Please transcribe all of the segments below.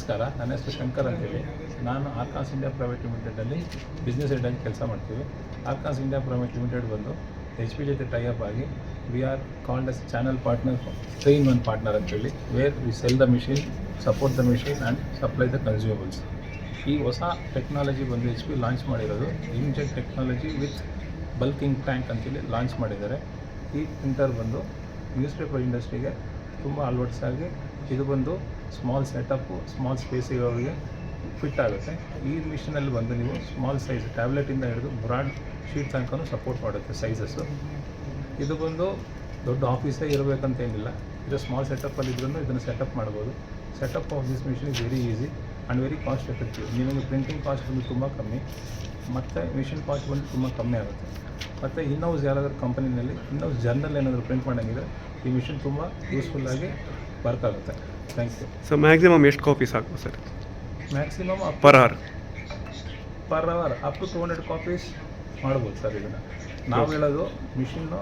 ನಮಸ್ಕಾರ, ನನ್ನ ಹೆಸರು ಶಂಕರ್ ಅಂತೇಳಿ. ನಾನು ಆರ್ಕಾನ್ಸ್ ಇಂಡಿಯಾ ಪ್ರೈವೇಟ್ ಲಿಮಿಟೆಡಲ್ಲಿ ಬಿಸ್ನೆಸ್ ಹೆಡ್ ಆಗಿ ಕೆಲಸ ಮಾಡ್ತೀವಿ. ಆರ್ಕಾನ್ಸ್ ಇಂಡಿಯಾ ಪ್ರೈವೇಟ್ ಲಿಮಿಟೆಡ್ ಬಂದು HP ಜೊತೆ ಟೈಅಪ್ ಆಗಿ we are called as channel partner, 3-in-1 partner ಅಂತೇಳಿ, where we sell the machine, support the machine and supply the consumables. ಈ ಹೊಸ ಟೆಕ್ನಾಲಜಿ ಬಂದು HP ಲಾಂಚ್ ಮಾಡಿರೋದು inkjet technology with bulking tank ಅಂತೇಳಿ launch ಮಾಡಿದ್ದಾರೆ. ಈ ಪ್ರಿಂಟರ್ ಬಂದು ನ್ಯೂಸ್ ಪೇಪರ್ ಇಂಡಸ್ಟ್ರಿಗೆ ತುಂಬ ಅಳವಡಿಸಾಗಿ ಇದು ಬಂದು ಸ್ಮಾಲ್ ಸೆಟಪ್ಪು, ಸ್ಮಾಲ್ ಸ್ಪೇಸ್ ಇರೋರಿಗೆ ಫಿಟ್ ಆಗುತ್ತೆ. ಈ ಮಿಷಿನಲ್ಲಿ ಬಂದು ನೀವು ಸ್ಮಾಲ್ ಸೈಜ್ ಟ್ಯಾಬ್ಲೆಟಿಂದ ಹಿಡಿದು ಬ್ರಾಡ್ ಶೀಟ್ ತನಕ ಸಪೋರ್ಟ್ ಮಾಡುತ್ತೆ ಸೈಜಸ್ಸು. ಇದು ಬಂದು ದೊಡ್ಡ ಆಫೀಸೇ ಇರಬೇಕಂತ ಏನಿಲ್ಲ, ಇದು ಸ್ಮಾಲ್ ಸೆಟಪ್ಪಲ್ಲಿ ಇದ್ರೂ ಇದನ್ನು ಸೆಟಪ್ ಮಾಡ್ಬೋದು. Setup of this machine is very easy and very cost effective. ನಿಮಗೆ ಪ್ರಿಂಟಿಂಗ್ ಕಾಸ್ಟ್ ಬಂದು ತುಂಬ ಕಮ್ಮಿ, ಮತ್ತು ಮಿಷಿನ್ ಕಾಸ್ಟ್ ಬಂದು ತುಂಬ ಕಮ್ಮಿ ಆಗುತ್ತೆ. ಮತ್ತು ಇನ್ಹೌಸ್ ಯಾರಾದರೂ ಕಂಪನಿನಲ್ಲಿ ಇನ್ಹೌಸ್ ಜರ್ನಲ್ ಏನಾದರೂ ಪ್ರಿಂಟ್ ಮಾಡೋಂಗಿದ್ರೆ ಈ ಮಿಷಿನ್ ತುಂಬ ಯೂಸ್ಫುಲ್ಲಾಗಿ ವರ್ಕ್ ಆಗುತ್ತೆ. Thank you. ಸೊ ಮ್ಯಾಕ್ಸಿಮಮ್ ಎಷ್ಟು ಕಾಪೀಸ್ ಆಗ್ಬೋದು sir? Maximum per hour up to 200 copies ಮಾಡ್ಬೋದು ಸರ್. ಇದನ್ನು ನಾವು ಹೇಳೋದು ಮಿಷಿನ್ನು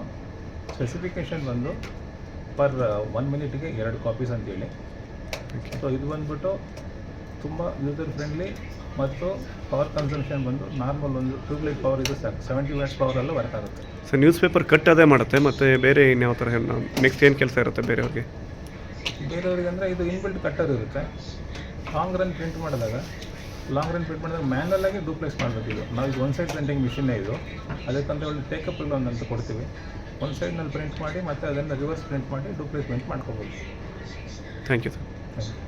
ಸ್ಪೆಸಿಫಿಕೇಷನ್ ಬಂದು ಪರ್ 1 ಮಿನಿಟ್ಗೆ 2 ಕಾಪೀಸ್ ಅಂತೇಳಿ. ಸೊ ಇದು ಬಂದ್ಬಿಟ್ಟು ತುಂಬ ಯೂಸರ್ ಫ್ರೆಂಡ್ಲಿ ಮತ್ತು ಪವರ್ ಕನ್ಸಂಪ್ಷನ್ ಬಂದು ನಾರ್ಮಲ್ ಒಂದು ಟ್ಯೂಬ್ಲೈಟ್ ಪವರ್ ಇದು ಸರ್ 70 ವ್ಯಾಟ್ಸ್ ಪವರಲ್ಲೂ ವರ್ಕ್ ಆಗುತ್ತೆ. ಸೊ ನ್ಯೂಸ್ ಪೇಪರ್ ಕಟ್ ಅದೇ ಮಾಡುತ್ತೆ, ಮತ್ತು ಬೇರೆ ಇನ್ಯಾವ ಥರ ನೆಕ್ಸ್ಟ್ ಏನು ಕೆಲಸ ಇರುತ್ತೆ ಬೇರೆಯವ್ರಿಗೆ ಅಂದರೆ ಇದು ಇನ್ಬಿಲ್ಟ್ ಕಟ್ಟರ್ ಇರುತ್ತೆ. ಲಾಂಗ್ ರನ್ ಪ್ರಿಂಟ್ ಮಾಡಿದಾಗ ಮ್ಯಾನ್ಯಲಾಗಿ ಡೂಪ್ಲೆಕ್ಸ್ ಮಾಡಬೇಕು. ಇದು ನಾವು ಇದು ಒನ್ ಸೈಡ್ ಪ್ರಿಂಟಿಂಗ್ ಮಿಷಿನ್ನೇ ಇದು, ಅದಕ್ಕಂತ ಒಳ್ಳೆ ಟೇಕಪ್ ಅಂತ ಕೊಡ್ತೀವಿ. ಒಂದು ಸೈಡ್ನಲ್ಲಿ ಪ್ರಿಂಟ್ ಮಾಡಿ ಮತ್ತು ಅದನ್ನು ರಿವರ್ಸ್ ಪ್ರಿಂಟ್ ಮಾಡಿ ಡೂಪ್ಲೆಕ್ಸ್ ಪ್ರಿಂಟ್ ಮಾಡ್ಕೋಬೋದು. Thank you sir. Thank you.